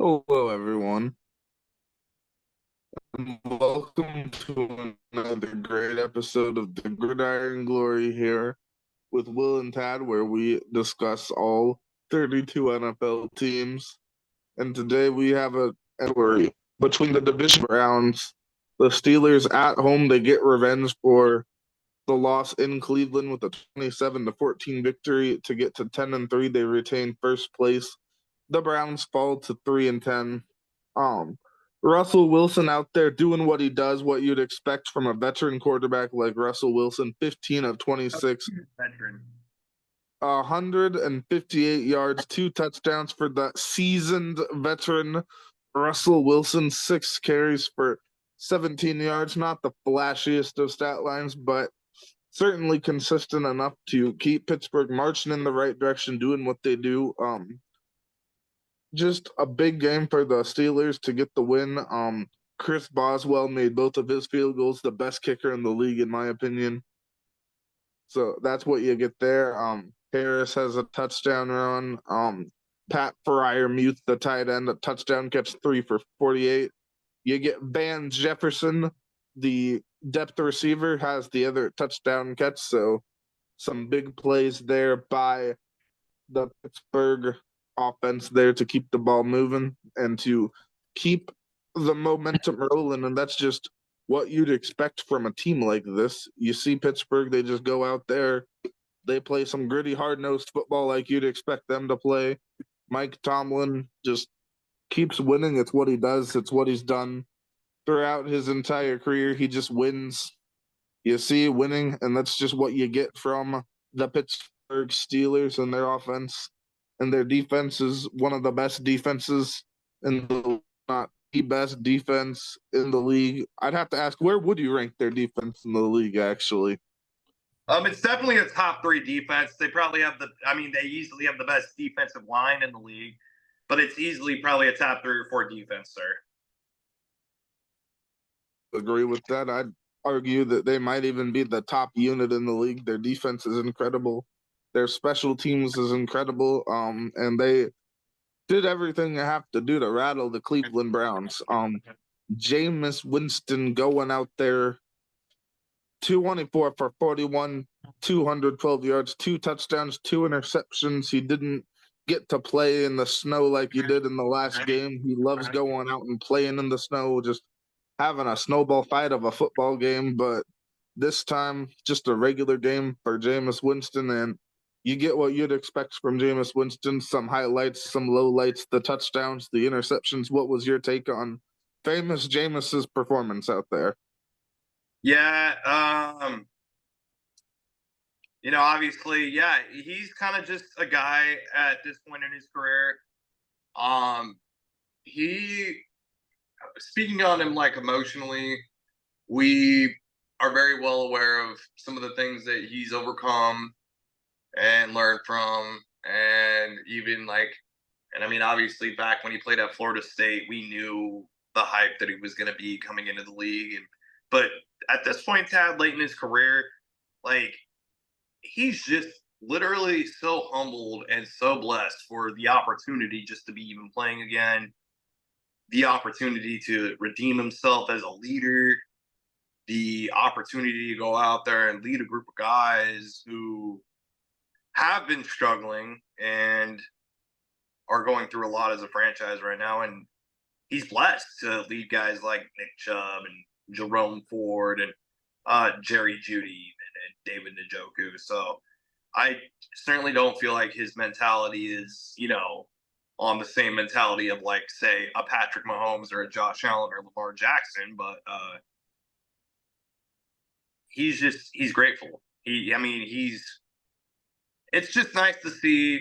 Hello, everyone, and welcome to another great episode of The Gridiron Glory here with Will and Tad, where we discuss all 32 NFL teams. And today we have a story between the division Browns, the Steelers at home. They get revenge for the loss in Cleveland with a 27-14 victory to get to 10-3. They retain first place. The Browns fall to 3-10. Um, Russell Wilson out there doing what he does, what you'd expect from a veteran quarterback like Russell Wilson, 15 of 26, Veteran. 158 yards, two touchdowns for the seasoned veteran Russell Wilson, six carries for 17 yards. Not the flashiest of stat lines, but certainly consistent enough to keep Pittsburgh marching in the right direction, doing what they do. Just a big game for the Steelers to get the win. Chris Boswell made both of his field goals, the best kicker in the league, in my opinion. So that's what you get there. Harris has a touchdown run. Pat Freiermuth, the tight end, a touchdown catch, 3 for 48. You get Van Jefferson, the depth receiver, has the other touchdown catch. So some big plays there by the Pittsburgh offense there to keep the ball moving and to keep the momentum rolling. And that's just what you'd expect from a team like this. You see Pittsburgh, they just go out there, they play some gritty, hard nosed football like you'd expect them to play. Mike Tomlin just keeps winning. It's what he does, it's what he's done throughout his entire career. He just wins. You see winning, and that's just what you get from the Pittsburgh Steelers and their offense. And their defense is one of the best defenses in the not the best defense in the league. I'd have to ask, where would you rank their defense in the league, actually? It's definitely a top three defense. They probably have they easily have the best defensive line in the league, but it's easily probably a top 3 or 4 defense, sir. Agree with that. I'd argue that they might even be the top unit in the league. Their defense is incredible. Their special teams is incredible. And they did everything they have to do to rattle the Cleveland Browns. Jameis Winston going out there, 224 for 41, 212 yards, two touchdowns, two interceptions. He didn't get to play in the snow like he did in the last game. He loves going out and playing in the snow, just having a snowball fight of a football game. But this time, just a regular game for Jameis Winston, and you get what you'd expect from Jameis Winston. Some highlights, some lowlights, the touchdowns, the interceptions. What was your take on famous Jameis's performance out there? Yeah, obviously, yeah, he's kind of just a guy at this point in his career. He speaking on him like emotionally, we are very well aware of some of the things that he's overcome and learned from, and even obviously back when he played at Florida State, we knew the hype that he was going to be coming into the league, but at this point, Tad, late in his career, like he's just literally so humbled and so blessed for the opportunity just to be even playing again, the opportunity to redeem himself as a leader, the opportunity to go out there and lead a group of guys who have been struggling and are going through a lot as a franchise right now. And he's blessed to lead guys like Nick Chubb and Jerome Ford and Jerry Jeudy and David Njoku. So I certainly don't feel like his mentality is, on the same mentality of like, say, a Patrick Mahomes or a Josh Allen or Lamar Jackson, but he's grateful. It's just nice to see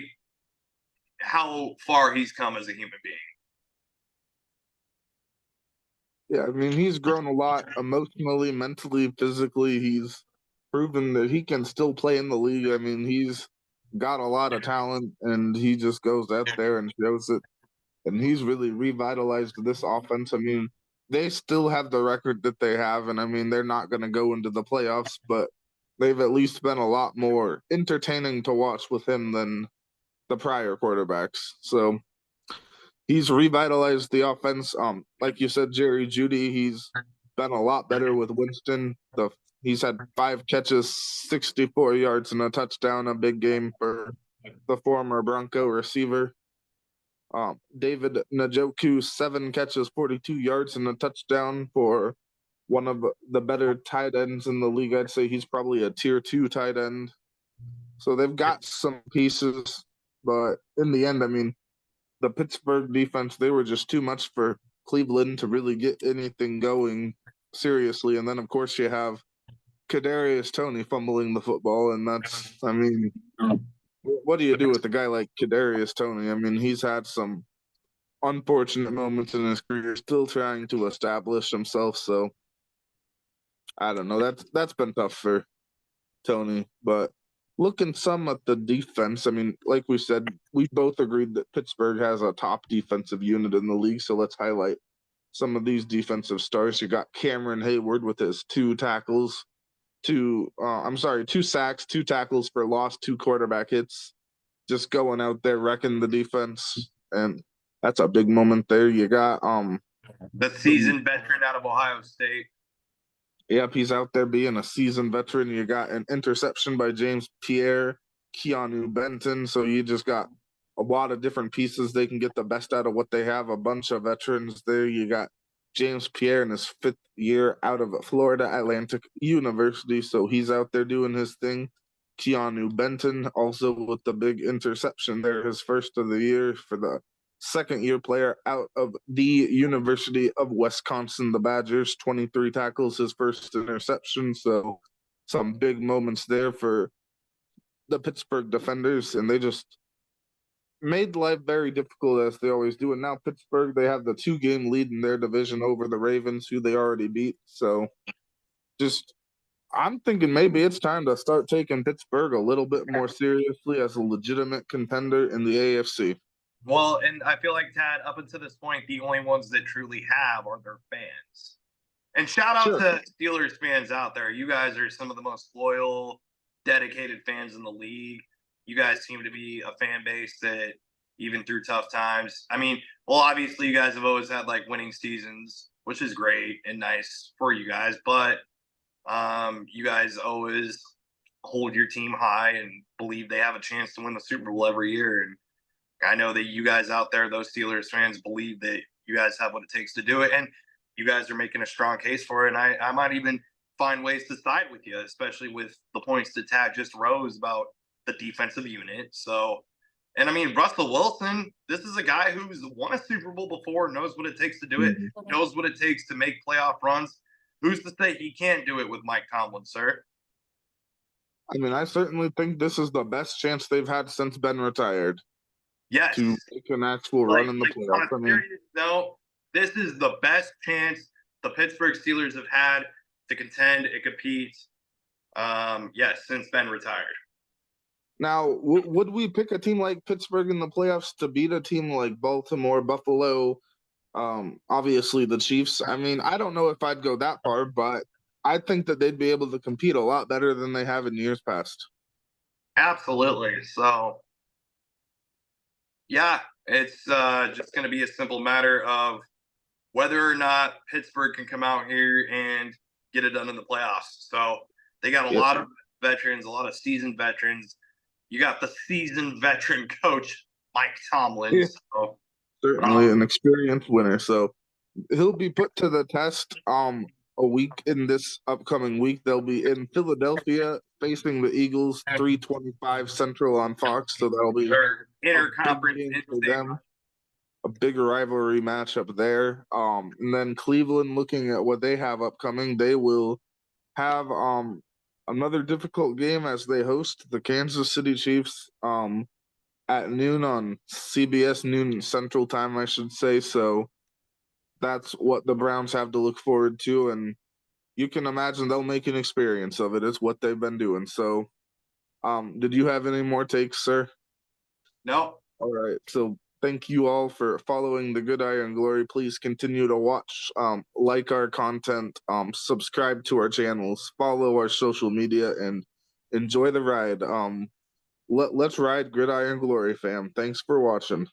how far he's come as a human being. Yeah, I mean, he's grown a lot emotionally, mentally, physically. He's proven that he can still play in the league. I mean, he's got a lot of talent, and he just goes out there and shows it. And he's really revitalized this offense. I mean, they still have the record that they have, and I mean, they're not going to go into the playoffs, but they've at least been a lot more entertaining to watch with him than the prior quarterbacks. So he's revitalized the offense. Like you said, Jerry Jeudy, he's been a lot better with Winston. He's had 5 catches, 64 yards, and a touchdown. A big game for the former Bronco receiver. David Njoku, 7 catches, 42 yards, and a touchdown for one of the better tight ends in the league. I'd say he's probably a tier 2 tight end. So they've got some pieces, but in the end, I mean, the Pittsburgh defense, they were just too much for Cleveland to really get anything going seriously. And then, of course, you have Kadarius Toney fumbling the football, and that's, I mean, what do you do with a guy like Kadarius Toney? I mean, he's had some unfortunate moments in his career, still trying to establish himself. So I don't know. That's been tough for Toney. But looking some at the defense, I mean, like we said, we both agreed that Pittsburgh has a top defensive unit in the league. So let's highlight some of these defensive stars. You got Cameron Hayward with his 2 sacks, 2 tackles for loss, 2 quarterback hits, just going out there wrecking the defense, and that's a big moment there. You got the seasoned veteran out of Ohio State. Yep, he's out there being a seasoned veteran. You got an interception by James Pierre, Keanu Benton. So you just got a lot of different pieces. They can get the best out of what they have. A bunch of veterans there. You got James Pierre in his 5th year out of Florida Atlantic University. So he's out there doing his thing. Keanu Benton also with the big interception there, his first of the year for the second-year player out of the University of Wisconsin, the Badgers, 23 tackles, his first interception. So some big moments there for the Pittsburgh defenders, and they just made life very difficult as they always do. And now Pittsburgh, they have the 2-game lead in their division over the Ravens, who they already beat. So just I'm thinking maybe it's time to start taking Pittsburgh a little bit more seriously as a legitimate contender in the AFC. Well, and I feel like, Tad, up until this point, the only ones that truly have are their fans. And shout out to Steelers fans out there. You guys are some of the most loyal, dedicated fans in the league. You guys seem to be a fan base that, even through tough times, I mean, well, obviously you guys have always had like winning seasons, which is great and nice for you guys, but you guys always hold your team high and believe they have a chance to win the Super Bowl every year. And I know that you guys out there, those Steelers fans, believe that you guys have what it takes to do it. And you guys are making a strong case for it. And I might even find ways to side with you, especially with the points that Tad just rose about the defensive unit. So, and I mean, Russell Wilson, this is a guy who's won a Super Bowl before, knows what it takes to do it, knows what it takes to make playoff runs. Who's to say he can't do it with Mike Tomlin, sir? I mean, I certainly think this is the best chance they've had since Ben retired. Yes. To make an actual run in the playoffs. On a serious note, this is the best chance the Pittsburgh Steelers have had to contend and compete, yes, since Ben retired. Now, would we pick a team like Pittsburgh in the playoffs to beat a team like Baltimore, Buffalo, obviously the Chiefs? I mean, I don't know if I'd go that far, but I think that they'd be able to compete a lot better than they have in years past. Absolutely. So, yeah, it's just going to be a simple matter of whether or not Pittsburgh can come out here and get it done in the playoffs. So they got a lot of veterans, a lot of seasoned veterans. You got the seasoned veteran coach, Mike Tomlin. Yeah. So, certainly an experienced winner. So he'll be put to the test a week in this upcoming week. They'll be in Philadelphia facing the Eagles, 3:25 Central on Fox. So that'll be interconference for them. A big rivalry matchup there. And then Cleveland, looking at what they have upcoming, they will have another difficult game as they host the Kansas City Chiefs at noon on CBS, noon Central Time, I should say. So that's what the Browns have to look forward to, and you can imagine they'll make an experience of it. It's what they've been doing. So, did you have any more takes, sir? No. All right. So thank you all for following the Good Iron Glory. Please continue to watch, like our content, subscribe to our channels, follow our social media, and enjoy the ride. Let's ride Gridiron Glory, fam. Thanks for watching.